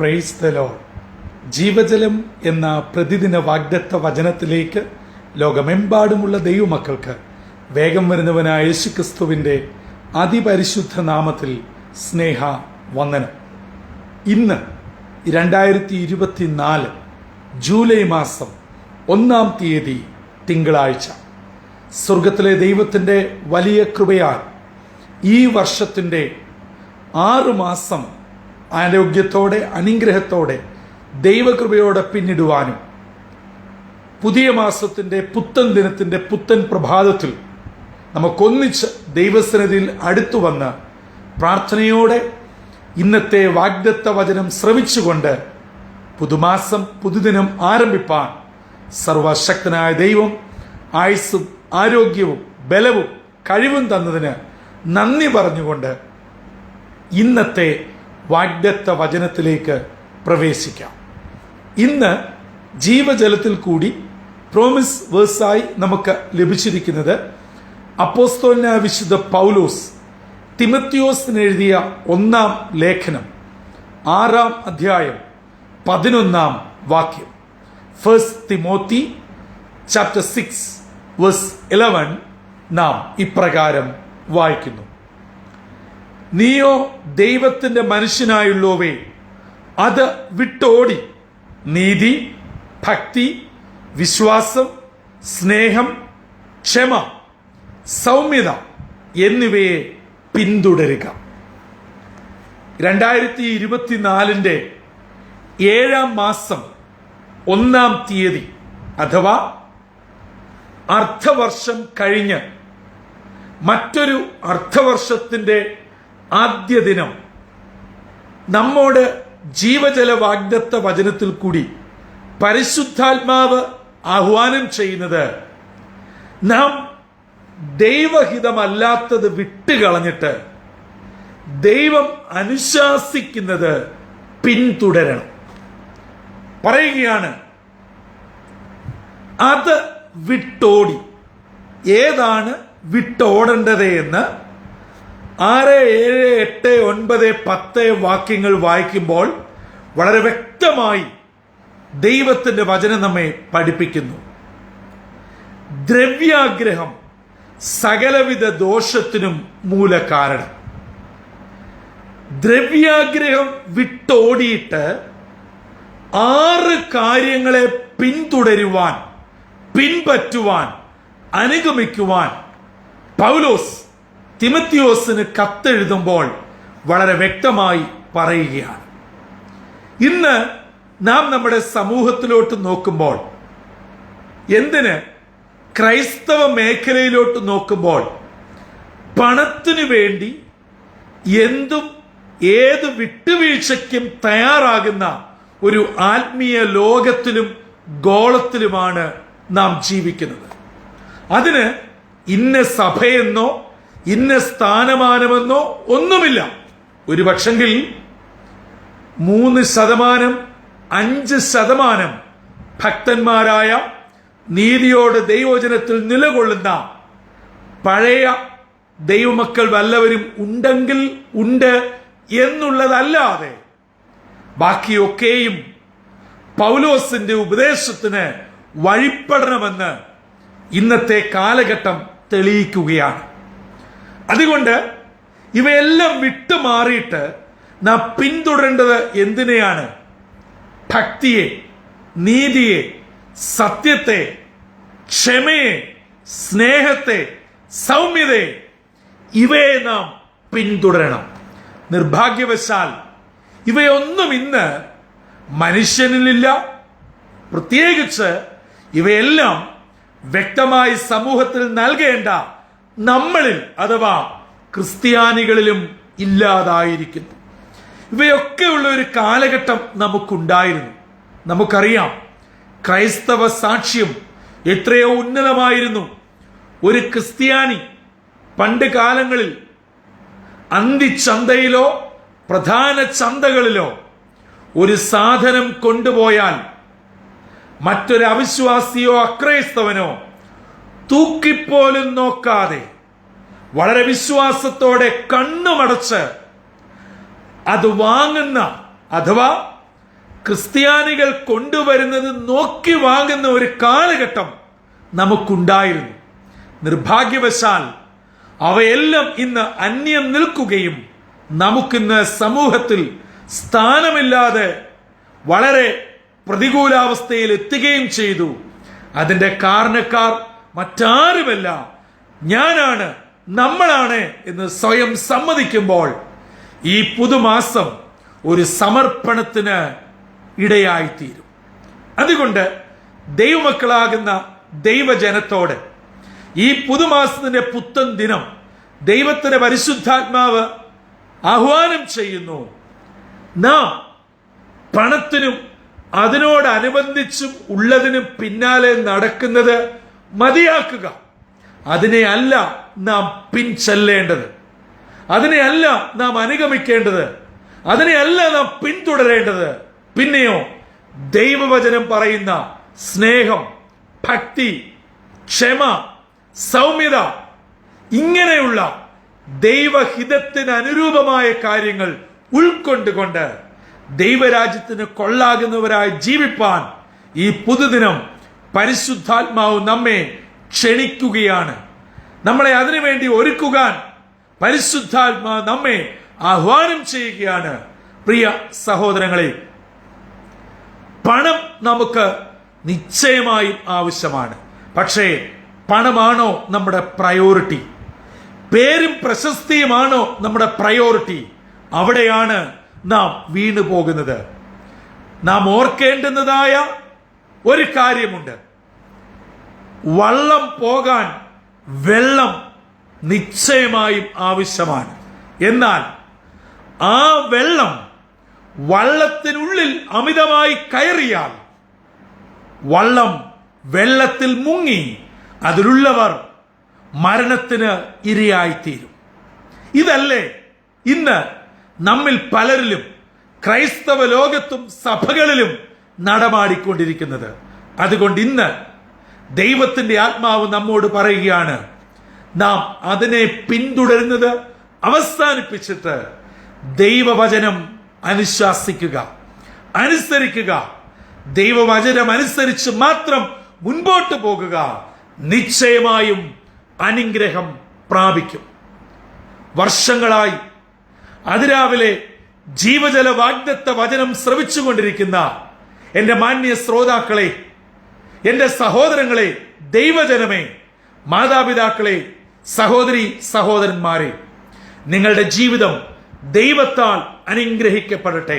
Praise the Lord. ജീവജലം എന്ന പ്രതിദിന വാഗ്ദത്ത വചനത്തിലേക്ക് ലോകമെമ്പാടുമുള്ള ദൈവമക്കൾക്ക് വേഗം വരുന്നവനായ യേശുക്രിസ്തുവിൻ്റെ അതിപരിശുദ്ധ നാമത്തിൽ സ്നേഹ വന്ദനം. ഇന്ന് 2024 ജൂലൈ മാസം 1-ാം തീയതി തിങ്കളാഴ്ച. സ്വർഗത്തിലെ ദൈവത്തിൻ്റെ വലിയ കൃപയാൽ ഈ വർഷത്തിൻ്റെ 6 മാസം ആരോഗ്യത്തോടെ അനുഗ്രഹത്തോടെ ദൈവകൃപയോടെ പിന്നിടുവാനും പുതിയ മാസത്തിൻ്റെ പുത്തൻ ദിനത്തിൻ്റെ പുത്തൻ പ്രഭാതത്തിൽ നമുക്കൊന്നിച്ച് ദൈവസന്നിധിയിൽ അടുത്തു വന്ന് പ്രാർത്ഥനയോടെ ഇന്നത്തെ വാഗ്ദത്ത വചനം ശ്രവിച്ചുകൊണ്ട് പുതുമാസം പുതുദിനം ആരംഭിപ്പാൻ സർവശക്തനായ ദൈവം ആയുസ്സും ആരോഗ്യവും ബലവും കഴിവും തന്നതിന് നന്ദി പറഞ്ഞുകൊണ്ട് ഇന്നത്തെ വാഗ്ദത്ത വചനത്തിലേക്ക് പ്രവേശിക്കാം. ഇന്ന് ജീവജലത്തിൽ കൂടി പ്രോമിസ് വേഴ്സായി നമുക്ക് ലഭിച്ചിരിക്കുന്നത് അപ്പോസ്തലനായ വിശുദ്ധ പൗലോസ് തിമത്തിയോസിന് എഴുതിയ 1-ാം ലേഖനം 6-ാം അധ്യായം 11-ാം വാക്യം. 1 തിമോത്തി ചാപ്റ്റർ 6 വേഴ്സ് 11 നാം ഇപ്രകാരം വായിക്കുന്നു: നീയോ ദൈവത്തിന്റെ മനുഷ്യനായുള്ളവേ, അത് വിട്ടോടി നീതി, ഭക്തി, വിശ്വാസം, സ്നേഹം, ക്ഷമ, സൗമ്യത എന്നിവയെ പിന്തുടരുക. 2024 7-ാം മാസം 1-ാം തീയതി അഥവാ അർദ്ധവർഷം കഴിഞ്ഞ് മറ്റൊരു അർദ്ധവർഷത്തിന്റെ ആദ്യ ദിനം നമ്മോട് ജീവജല വാഗ്ദത്ത വചനത്തിൽ കൂടി പരിശുദ്ധാത്മാവ് ആഹ്വാനം ചെയ്യുന്നത് നാം ദൈവഹിതമല്ലാത്തത് വിട്ടുകളഞ്ഞിട്ട് ദൈവം അനുശാസിക്കുന്നത് പിന്തുടരണം. പറയുകയാണ്, അത് വിട്ടോടി. ഏതാണ് വിട്ടോടേണ്ടത് എന്ന് 6, 7, 8, 9, 10 വാക്യങ്ങൾ വായിക്കുമ്പോൾ വളരെ വ്യക്തമായി ദൈവത്തിന്റെ വചനം നമ്മെ പഠിപ്പിക്കുന്നു. ദ്രവ്യാഗ്രഹം സകലവിധ ദോഷത്തിനും മൂലകാരണം. ദ്രവ്യാഗ്രഹം വിട്ടോടിയിട്ട് 6 കാര്യങ്ങളെ പിന്തുടരുവാൻ, പിൻപറ്റുവാൻ, അനുഗമിക്കുവാൻ പൗലോസ് തിമത്തിയോസിന് കത്തെഴുതുമ്പോൾ വളരെ വ്യക്തമായി പറയുകയാണ്. ഇന്ന് നാം നമ്മുടെ സമൂഹത്തിലോട്ട് നോക്കുമ്പോൾ, എന്തിന് ക്രൈസ്തവ മേഖലയിലോട്ട് നോക്കുമ്പോൾ, പണത്തിനു വേണ്ടി എന്തും ഏത് വിട്ടുവീഴ്ചയ്ക്കും തയ്യാറാകുന്ന ഒരു ആത്മീയ ലോകത്തിലും ഗോളത്തിലുമാണ് നാം ജീവിക്കുന്നത്. അതിന് ഇന്ന സഭയെന്നോ ഇന്ന സ്ഥാനമാനമെന്നോ ഒന്നുമില്ല. ഒരു പക്ഷെങ്കിൽ 3%, 5% ഭക്തന്മാരായ നീതിയോട് ദൈവവചനത്തിൽ നിലകൊള്ളുന്ന പഴയ ദൈവമക്കൾ വല്ലവരും ഉണ്ടെങ്കിൽ ഉണ്ട് എന്നുള്ളതല്ലാതെ ബാക്കിയൊക്കെയും പൗലോസിന്റെ ഉപദേശത്തിന് വഴിപ്പെടണമെന്ന് ഇന്നത്തെ കാലഘട്ടം തെളിയിക്കുകയാണ്. അതുകൊണ്ട് ഇവയെല്ലാം വിട്ടുമാറിയിട്ട് നാം പിന്തുടരേണ്ടത് എന്തിനെയാണ്? ഭക്തിയെ, നീതിയെ, സത്യത്തെ, ക്ഷമയെ, സ്നേഹത്തെ, സൗമ്യതയെ, ഇവയെ നാം പിന്തുടരണം. നിർഭാഗ്യവശാൽ ഇവയൊന്നും ഇന്ന് മനുഷ്യനിലില്ല. പ്രത്യേകിച്ച് ഇവയെല്ലാം വ്യക്തമായി സമൂഹത്തിൽ നൽകേണ്ട നമ്മളിൽ അഥവാ ക്രിസ്ത്യാനികളിലും ഇല്ലാതായിരിക്കുന്നു. ഇവയൊക്കെയുള്ള ഒരു കാലഘട്ടം നമുക്കുണ്ടായിരുന്നു. നമുക്കറിയാം, ക്രൈസ്തവ സാക്ഷ്യം എത്രയോ ഉന്നതമായിരുന്നു. ഒരു ക്രിസ്ത്യാനി പണ്ട് കാലങ്ങളിൽ അന്തിച്ചന്തയിലോ പ്രധാന ചന്തകളിലോ ഒരു സാധനം കൊണ്ടുപോയാൽ മറ്റൊരു അവിശ്വാസിയോ അക്രൈസ്തവനോ തൂക്കിപ്പോലും നോക്കാതെ വളരെ വിശ്വാസത്തോടെ കണ്ണുമടച്ച് അത് വാങ്ങുന്ന അഥവാ ക്രിസ്ത്യാനികൾ കൊണ്ടുവരുന്നത് നോക്കി വാങ്ങുന്ന ഒരു കാലഘട്ടം നമുക്കുണ്ടായിരുന്നു. നിർഭാഗ്യവശാൽ അവയെല്ലാം ഇന്ന് അന്യം നിൽക്കുകയും നമുക്കിന്ന് സമൂഹത്തിൽ സ്ഥാനമില്ലാതെ വളരെ പ്രതികൂലാവസ്ഥയിൽ എത്തുകയും ചെയ്തു. അതിന്റെ കാരണക്കാർ മറ്റാരുമല്ല, ഞാനാണ്, നമ്മളാണ് എന്ന് സ്വയം സമ്മതിക്കുമ്പോൾ ഈ പുതുമാസം ഒരു സമർപ്പണത്തിന് ഇടയായിത്തീരും. അതുകൊണ്ട് ദൈവമക്കളാകുന്ന ദൈവജനത്തോട് ഈ പുതുമാസത്തിന്റെ പുത്തൻ ദിനം ദൈവത്തിന്റെ പരിശുദ്ധാത്മാവ് ആഹ്വാനം ചെയ്യുന്നു. നാം പണത്തിനും അതിനോടനുബന്ധിച്ചും ഉള്ളതിനും പിന്നാലെ നടക്കുന്നത് മതിയാക്കുക. അതിനെ അല്ല നാം പിൻചെല്ലേണ്ടത്, അതിനെ അല്ല നാം അനുഗമിക്കേണ്ടത്, അതിനെ അല്ല നാം പിന്തുടരേണ്ടത്. പിന്നെയോ ദൈവവചനം പറയുന്ന സ്നേഹം, ഭക്തി, ക്ഷമ, സൗമ്യത, ഇങ്ങനെയുള്ള ദൈവഹിതത്തിന് അനുരൂപമായ കാര്യങ്ങൾ ഉൾക്കൊണ്ടുകൊണ്ട് ദൈവരാജ്യത്തിന് കൊള്ളാകുന്നവരായി ജീവിപ്പാൻ ഈ പുതുദിനം പരിശുദ്ധാത്മാവ് നമ്മെ ക്ഷണിക്കുകയാണ്. നമ്മളെ അതിനുവേണ്ടി ഒരുക്കുവാൻ പരിശുദ്ധാത്മാവ് നമ്മെ ആഹ്വാനം ചെയ്യുകയാണ്. പ്രിയ സഹോദരങ്ങളെ, പണം നമുക്ക് നിശ്ചയമായും ആവശ്യമാണ്. പക്ഷേ പണമാണോ നമ്മുടെ പ്രയോറിറ്റി? പേരും പ്രശസ്തിയുമാണോ നമ്മുടെ പ്രയോറിറ്റി? അവിടെയാണ് നാം വീണു പോകുന്നത്. നാം ഓർക്കേണ്ടുന്നതായ ഒരു കാര്യമുണ്ട്. വള്ളം പോകാൻ വെള്ളം നിശ്ചയമായും ആവശ്യമാണ്. എന്നാൽ ആ വെള്ളം വള്ളത്തിനുള്ളിൽ അമിതമായി കയറിയാൽ വള്ളം വെള്ളത്തിൽ മുങ്ങി അതിലുള്ളവർ മരണത്തിന് ഇരയായിത്തീരും. ഇതല്ലേ ഇന്ന് നമ്മിൽ പലരിലും ക്രൈസ്തവ ലോകത്തും സഭകളിലും നടമാടിക്കൊണ്ടിരിക്കുന്നത്. അതുകൊണ്ട് ഇന്ന് ദൈവത്തിന്റെ ആത്മാവ് നമ്മോട് പറയുകയാണ്, നാം അതിനെ പിന്തുടരുന്നത് അവസാനിപ്പിച്ചിട്ട് ദൈവവചനം അനുശാസിക്കുക, അനുസരിക്കുക. ദൈവവചനം അനുസരിച്ച് മാത്രം മുൻപോട്ട് പോകുക. നിശ്ചയമായും അനുഗ്രഹം പ്രാപിക്കും. വർഷങ്ങളായി അതിരാവിലെ ജീവജല വാഗ്ദത്ത വചനം ശ്രവിച്ചുകൊണ്ടിരിക്കുന്ന എന്റെ മാന്യ ശ്രോതാക്കളെ, എന്റെ സഹോദരങ്ങളെ, ദൈവജനമേ, മാതാപിതാക്കളെ, സഹോദരി സഹോദരന്മാരെ, നിങ്ങളുടെ ജീവിതം ദൈവത്താൽ അനുഗ്രഹിക്കപ്പെടട്ടെ.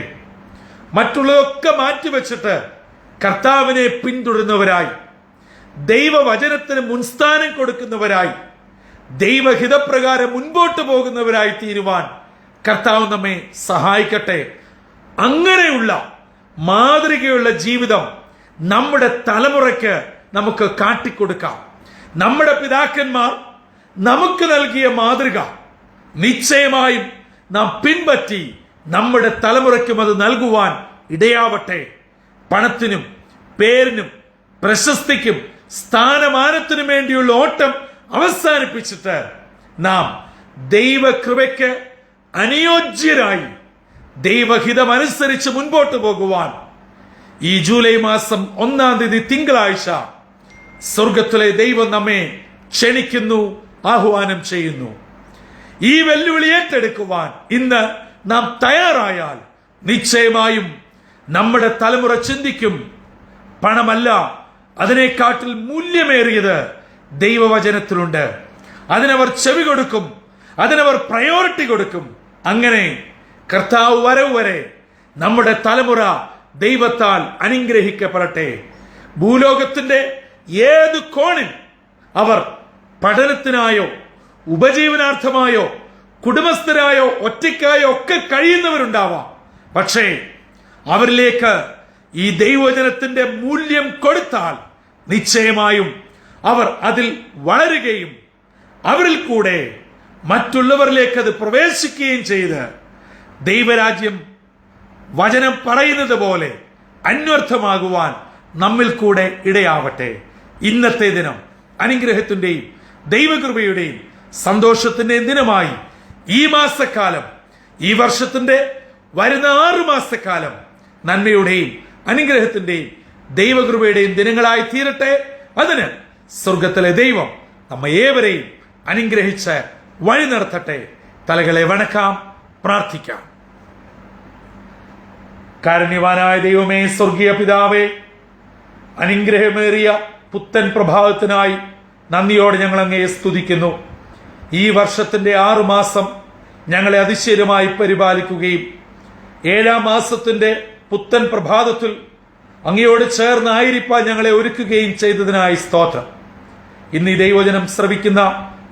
മറ്റുള്ളതൊക്കെ മാറ്റിവെച്ചിട്ട് കർത്താവിനെ പിന്തുടരുന്നവരായി, ദൈവവചനത്തിന് മുൻസ്ഥാനം കൊടുക്കുന്നവരായി, ദൈവഹിതപ്രകാരം മുൻപോട്ട് പോകുന്നവരായി തീരുവാൻ കർത്താവ് നമ്മെ സഹായിക്കട്ടെ. അങ്ങനെയുള്ള മാതൃകയുള്ള ജീവിതം നമ്മുടെ തലമുറയ്ക്ക് നമുക്ക് കാട്ടിക്കൊടുക്കാം. നമ്മുടെ പിതാക്കന്മാർ നമുക്ക് നൽകിയ മാതൃക നിശ്ചയമായും നാം പിൻപറ്റി നമ്മുടെ തലമുറയ്ക്കും അത് നൽകുവാൻ ഇടയാവട്ടെ. പണത്തിനും പേരിനും പ്രശസ്തിക്കും സ്ഥാനമാനത്തിനും വേണ്ടിയുള്ള ഓട്ടം അവസാനിപ്പിച്ചിട്ട് നാം ദൈവകൃപയ്ക്ക് അനുയോജ്യരായി ദൈവഹിതമനുസരിച്ച് മുൻപോട്ട് പോകുവാൻ ഈ ജൂലൈ മാസം 1-ാം തീയതി തിങ്കളാഴ്ച സ്വർഗത്തിലെ ദൈവം നമ്മെ ക്ഷണിക്കുന്നു, ആഹ്വാനം ചെയ്യുന്നു. ഈ വെല്ലുവിളി ഏറ്റെടുക്കുവാൻ ഇന്ന് നാം തയ്യാറായാൽ നിശ്ചയമായും നമ്മുടെ തലമുറ ചിന്തിക്കും, പണമല്ല, അതിനെക്കാട്ടിൽ മൂല്യമേറിയത് ദൈവവചനത്തിലുണ്ട്. അതിനവർ ചെവി കൊടുക്കും, അതിനവർ പ്രയോറിറ്റി കൊടുക്കും. അങ്ങനെ കർത്താവ് വരവ് വരെ നമ്മുടെ തലമുറ ദൈവത്താൽ അനുഗ്രഹിക്കപ്പെടട്ടെ. ഭൂലോകത്തിന്റെ ഏത് കോണിൽ അവർ പഠനത്തിനായോ ഉപജീവനാർത്ഥമായോ കുടുംബസ്ഥരായോ ഒറ്റയ്ക്കായോ ഒക്കെ കഴിയുന്നവരുണ്ടാവാം. പക്ഷേ അവരിലേക്ക് ഈ ദൈവവചനത്തിന്റെ മൂല്യം കൊടുത്താൽ നിശ്ചയമായും അവർ അതിൽ വളരുകയും അവരിൽ കൂടെ മറ്റുള്ളവരിലേക്ക് അത് പ്രവേശിക്കുകയും ചെയ്ത് ദൈവരാജ്യം വചനം പറയുന്നത് പോലെ അന്വർത്ഥമാകുവാൻ നമ്മിൽ കൂടെ ഇടയാവട്ടെ. ഇന്നത്തെ ദിനം അനുഗ്രഹത്തിന്റെയും ദൈവകൃപയുടെയും സന്തോഷത്തിന്റെയും ദിനമായി ഈ മാസക്കാലം, ഈ വർഷത്തിന്റെ വരുന്ന 6 മാസക്കാലം നന്മയുടെയും അനുഗ്രഹത്തിന്റെയും ദൈവകൃപയുടെയും ദിനങ്ങളായി തീരട്ടെ. അതിന് സ്വർഗത്തിലെ ദൈവം നമ്മെ ഏവരെയും അനുഗ്രഹിച്ച് വഴി നടത്തട്ടെ. തലകളെ വണക്കാം, പ്രാർത്ഥിക്കാം. കാരുണ്യവാനായ ദൈവമേ, സ്വർഗീയ പിതാവേ, അനുഗ്രഹമേറിയ പുത്തൻ പ്രഭാതത്തിനായി നന്ദിയോടെ ഞങ്ങൾ അങ്ങയെ സ്തുതിക്കുന്നു. ഈ വർഷത്തിന്റെ 6 മാസം ഞങ്ങളെ അതിശയമായി പരിപാലിക്കുകയും 7-ാം മാസത്തിന്റെ പുത്തൻ പ്രഭാതത്തിൽ അങ്ങയോട് ചേർന്നായിരിക്കാൻ ഞങ്ങളെ ഒരുക്കുകയും ചെയ്തതിനായി സ്തോത്രം. ഇന്ന് ഈ ദൈവവചനം ശ്രവിക്കുന്ന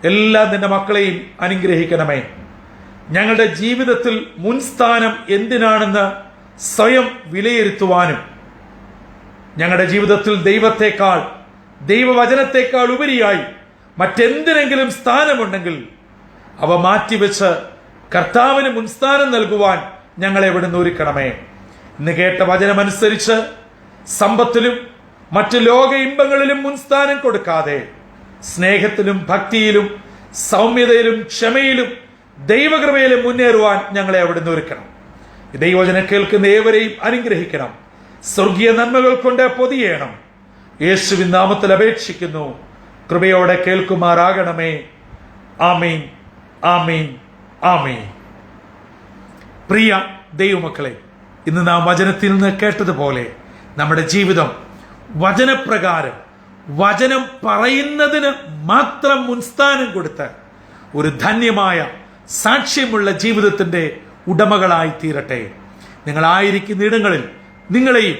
എല്ലാ നിന്റെ മക്കളെയും അനുഗ്രഹിക്കണമേ. ഞങ്ങളുടെ ജീവിതത്തിൽ മുൻസ്ഥാനം എന്തിനാണെന്ന് സ്വയം വിലയിരുത്തുവാനും ഞങ്ങളുടെ ജീവിതത്തിൽ ദൈവത്തെക്കാൾ, ദൈവവചനത്തെക്കാൾ ഉപരിയായി മറ്റെന്തിനെങ്കിലും സ്ഥാനമുണ്ടെങ്കിൽ അവ മാറ്റിവെച്ച് കർത്താവിന് മുൻസ്ഥാനം നൽകുവാൻ ഞങ്ങളെ ഇവിടുന്ന് ഒരുക്കണമേ. ഇന്ന് കേട്ട വചനമനുസരിച്ച് സമ്പത്തിലും മറ്റു ലോക ഇമ്പങ്ങളിലും മുൻസ്ഥാനം കൊടുക്കാതെ സ്നേഹത്തിലും ഭക്തിയിലും സൗമ്യതയിലും ക്ഷമയിലും ദൈവകൃപയിലും മുന്നേറുവാൻ ഞങ്ങളെ അവിടുന്ന് ഒരുക്കണം. ദൈവവചനം കേൾക്കുന്ന ഏവരെയും അനുഗ്രഹിക്കണം. സ്വർഗീയ നന്മകൾ കൊണ്ട് പൊതിയണം. യേശുവിൻ നാമത്തിൽ അപേക്ഷിക്കുന്നു. കൃപയോടെ കേൾക്കുമാറാകണമേ. ആമീൻ, ആമീൻ, ആമീൻ. പ്രിയ ദൈവമക്കളെ, ഇന്ന് നാം വചനത്തിൽ നിന്ന് കേട്ടതുപോലെ നമ്മുടെ ജീവിതം വചനപ്രകാരം, വചനം പറയുന്നതിന് മാത്രം മുൻസ്ഥാനം കൊടുത്ത് ഒരു ധന്യമായ സാക്ഷ്യമുള്ള ജീവിതത്തിന്റെ ഉടമകളായി തീരട്ടെ. നിങ്ങളായിരിക്കുന്ന ഇടങ്ങളിൽ നിങ്ങളെയും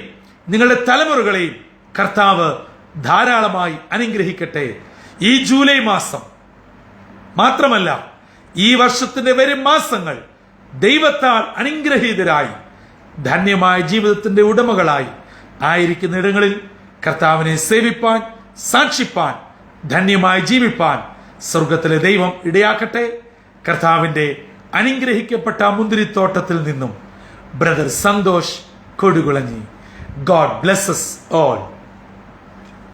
നിങ്ങളുടെ തലമുറകളെയും കർത്താവ് ധാരാളമായി അനുഗ്രഹിക്കട്ടെ. ഈ ജൂലൈ മാസം മാത്രമല്ല, ഈ വർഷത്തിന്റെ വരും മാസങ്ങൾ ദൈവത്താൽ അനുഗ്രഹീതരായി ധന്യമായ ജീവിതത്തിന്റെ ഉടമകളായി ആയിരിക്കുന്ന ഇടങ്ങളിൽ കർത്താവിനെ സേവിപ്പാൻ, സാക്ഷിപ്പാൻ, ധന്യമായി ജീവിപ്പാൻ സ്വർഗത്തിലെ ദൈവം ഇടയാക്കട്ടെ. കർത്താവിന്റെ അനുഗ്രഹിക്കപ്പെട്ട മുന്തിരിത്തോട്ടത്തിൽ നിന്നും brother Santhosh Kodukulanji. God blesses all.